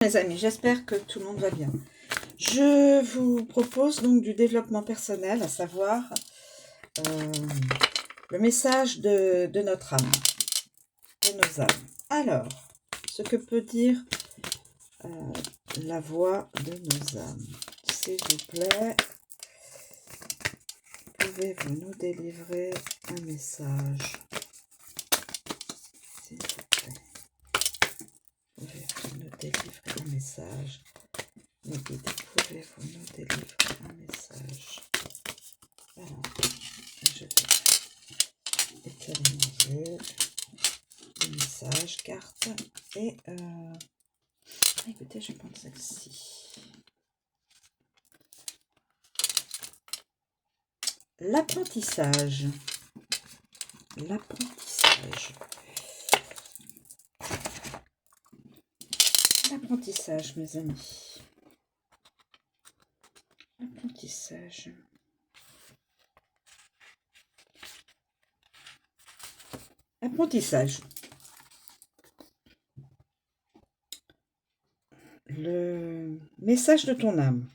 Mes amis, j'espère que tout le monde va bien. Je vous propose donc du développement personnel, à savoir le message de notre âme, de nos âmes. Alors, ce que peut dire la voix de nos âmes. S'il vous plaît, pouvez-vous nous délivrer un message? S'il vous plaît, pouvez-vous nous délivrer un message? Mes guides, pouvez-vous nous délivrer un message? Alors, je vais étaler mon jeu, le message, carte, et écoutez, je vais prendre celle-ci. L'apprentissage. L'apprentissage. L'apprentissage, mes amis. L'apprentissage. Apprentissage. Le message de ton âme.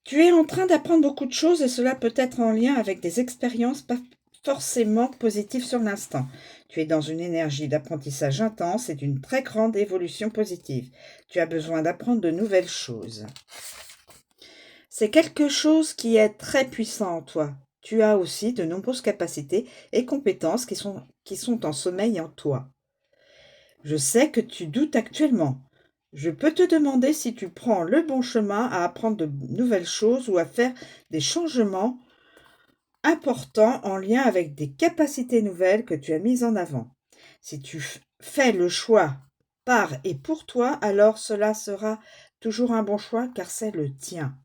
Tu es en train d'apprendre beaucoup de choses et cela peut être en lien avec des expériences pas forcément positives sur l'instant. Tu es dans une énergie d'apprentissage intense et d'une très grande évolution positive. Tu as besoin d'apprendre de nouvelles choses. C'est quelque chose qui est très puissant en toi. Tu as aussi de nombreuses capacités et compétences qui sont en sommeil en toi. Je sais que tu doutes actuellement. Je peux te demander si tu prends le bon chemin à apprendre de nouvelles choses ou à faire des changements importants en lien avec des capacités nouvelles que tu as mises en avant. Si tu fais le choix par et pour toi, alors cela sera toujours un bon choix car c'est le tien.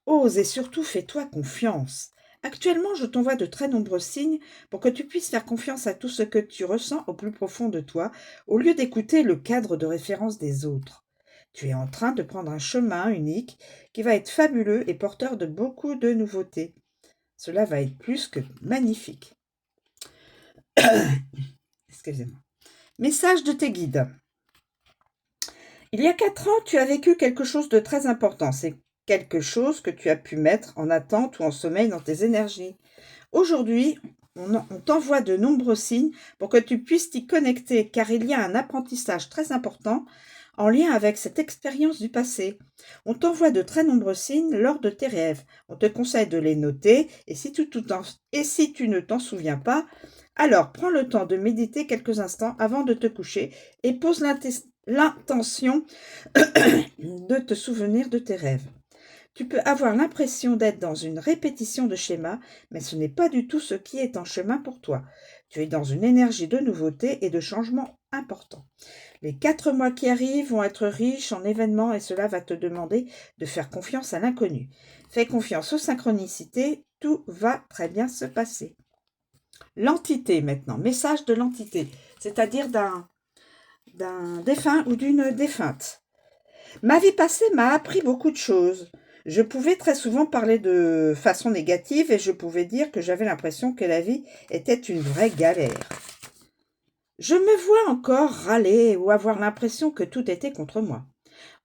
Ose et surtout fais-toi confiance. Actuellement, je t'envoie de très nombreux signes pour que tu puisses faire confiance à tout ce que tu ressens au plus profond de toi, au lieu d'écouter le cadre de référence des autres. Tu es en train de prendre un chemin unique qui va être fabuleux et porteur de beaucoup de nouveautés. Cela va être plus que magnifique. Excusez-moi. Message de tes guides. Il y a 4 ans, tu as vécu quelque chose de très important. C'est quelque chose que tu as pu mettre en attente ou en sommeil dans tes énergies. Aujourd'hui, on t'envoie de nombreux signes pour que tu puisses t'y connecter, car il y a un apprentissage très important en lien avec cette expérience du passé. On t'envoie de très nombreux signes lors de tes rêves. On te conseille de les noter, et si tu ne t'en souviens pas, alors prends le temps de méditer quelques instants avant de te coucher et pose l'intention de te souvenir de tes rêves. Tu peux avoir l'impression d'être dans une répétition de schémas, mais ce n'est pas du tout ce qui est en chemin pour toi. Tu es dans une énergie de nouveauté et de changement important. Les 4 mois qui arrivent vont être riches en événements et cela va te demander de faire confiance à l'inconnu. Fais confiance aux synchronicités, tout va très bien se passer. L'entité maintenant, message de l'entité, c'est-à-dire d'un défunt ou d'une défunte. Ma vie passée m'a appris beaucoup de choses. Je pouvais très souvent parler de façon négative et je pouvais dire que j'avais l'impression que la vie était une vraie galère. Je me vois encore râler ou avoir l'impression que tout était contre moi.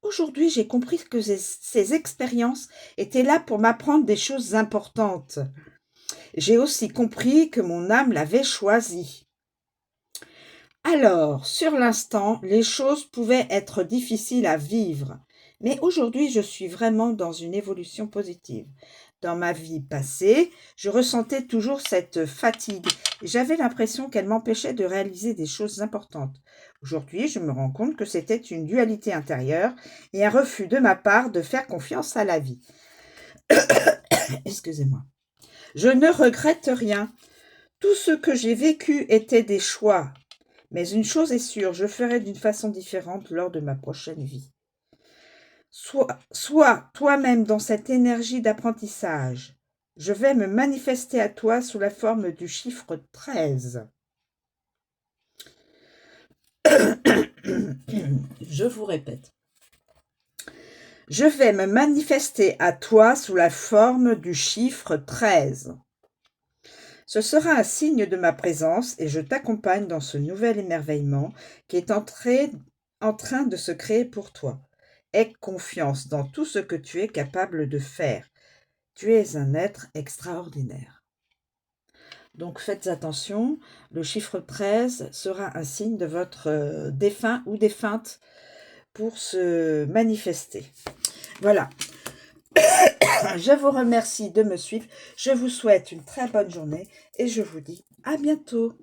Aujourd'hui, j'ai compris que ces expériences étaient là pour m'apprendre des choses importantes. J'ai aussi compris que mon âme l'avait choisi. Alors, sur l'instant, les choses pouvaient être difficiles à vivre, mais aujourd'hui, je suis vraiment dans une évolution positive. Dans ma vie passée, je ressentais toujours cette fatigue et j'avais l'impression qu'elle m'empêchait de réaliser des choses importantes. Aujourd'hui, je me rends compte que c'était une dualité intérieure et un refus de ma part de faire confiance à la vie. Excusez-moi. Je ne regrette rien. Tout ce que j'ai vécu était des choix. Mais une chose est sûre, je ferai d'une façon différente lors de ma prochaine vie. Sois toi-même dans cette énergie d'apprentissage. Je vais me manifester à toi sous la forme du chiffre 13. Je vous répète. Je vais me manifester à toi sous la forme du chiffre 13. Ce sera un signe de ma présence et je t'accompagne dans ce nouvel émerveillement qui est entré en train de se créer pour toi. Aie confiance dans tout ce que tu es capable de faire. Tu es un être extraordinaire. Donc faites attention, le chiffre 13 sera un signe de votre défunt ou défunte pour se manifester. Voilà, je vous remercie de me suivre, je vous souhaite une très bonne journée et je vous dis à bientôt.